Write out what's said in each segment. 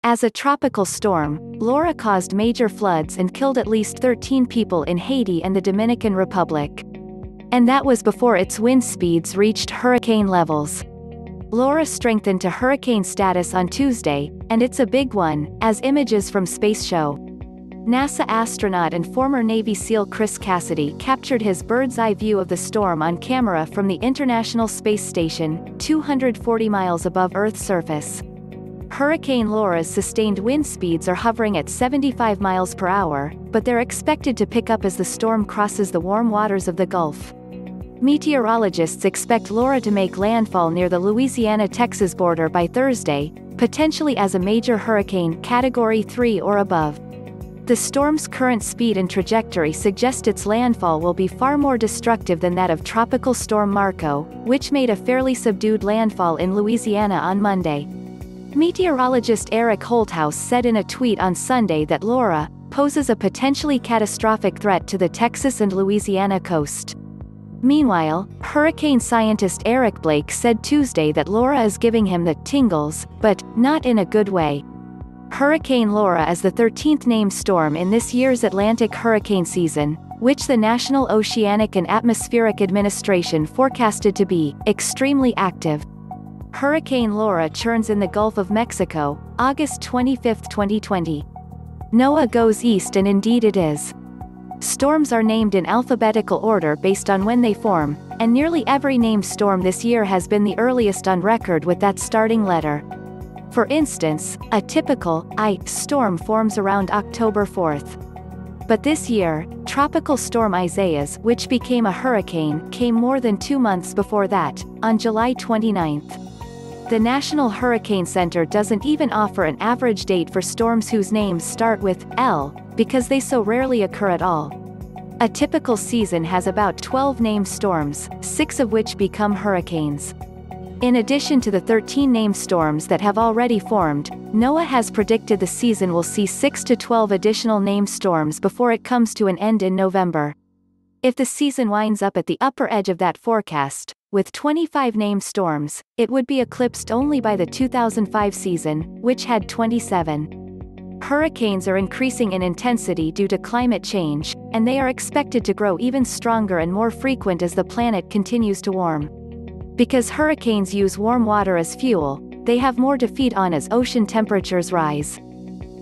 As a tropical storm, Laura caused major floods and killed at least 13 people in Haiti and the Dominican Republic. And that was before its wind speeds reached hurricane levels. Laura strengthened to hurricane status on Tuesday, and it's a big one, as images from space show. NASA astronaut and former Navy SEAL Chris Cassidy captured his bird's-eye view of the storm on camera from the International Space Station, 240 miles above Earth's surface. Hurricane Laura's sustained wind speeds are hovering at 75 miles per hour, but they're expected to pick up as the storm crosses the warm waters of the Gulf. Meteorologists expect Laura to make landfall near the Louisiana-Texas border by Thursday, potentially as a major hurricane Category 3 or above. The storm's current speed and trajectory suggest its landfall will be far more destructive than that of Tropical Storm Marco, which made a fairly subdued landfall in Louisiana on Monday. Meteorologist Eric Holthaus said in a tweet on Sunday that Laura poses a potentially catastrophic threat to the Texas and Louisiana coast. Meanwhile, hurricane scientist Eric Blake said Tuesday that Laura is giving him the tingles, but not in a good way. Hurricane Laura is the 13th named storm in this year's Atlantic hurricane season, which the National Oceanic and Atmospheric Administration forecasted to be extremely active. Hurricane Laura churns in the Gulf of Mexico, August 25, 2020. NOAA goes east, and indeed it is. Storms are named in alphabetical order based on when they form, and nearly every named storm this year has been the earliest on record with that starting letter. For instance, a typical I storm forms around October 4th. But this year, Tropical Storm Isaias, which became a hurricane, came more than 2 months before that, on July 29th. The National Hurricane Center doesn't even offer an average date for storms whose names start with L, because they so rarely occur at all. A typical season has about 12 named storms, 6 of which become hurricanes. In addition to the 13 named storms that have already formed, NOAA has predicted the season will see 6 to 12 additional named storms before it comes to an end in November. If the season winds up at the upper edge of that forecast, with 25 named storms, it would be eclipsed only by the 2005 season, which had 27. Hurricanes are increasing in intensity due to climate change, and they are expected to grow even stronger and more frequent as the planet continues to warm. Because hurricanes use warm water as fuel, they have more to feed on as ocean temperatures rise.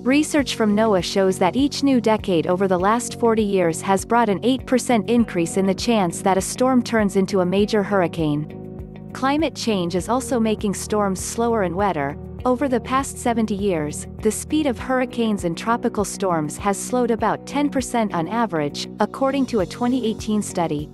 Research from NOAA shows that each new decade over the last 40 years has brought an 8% increase in the chance that a storm turns into a major hurricane. Climate change is also making storms slower and wetter. Over the past 70 years, the speed of hurricanes and tropical storms has slowed about 10% on average, according to a 2018 study.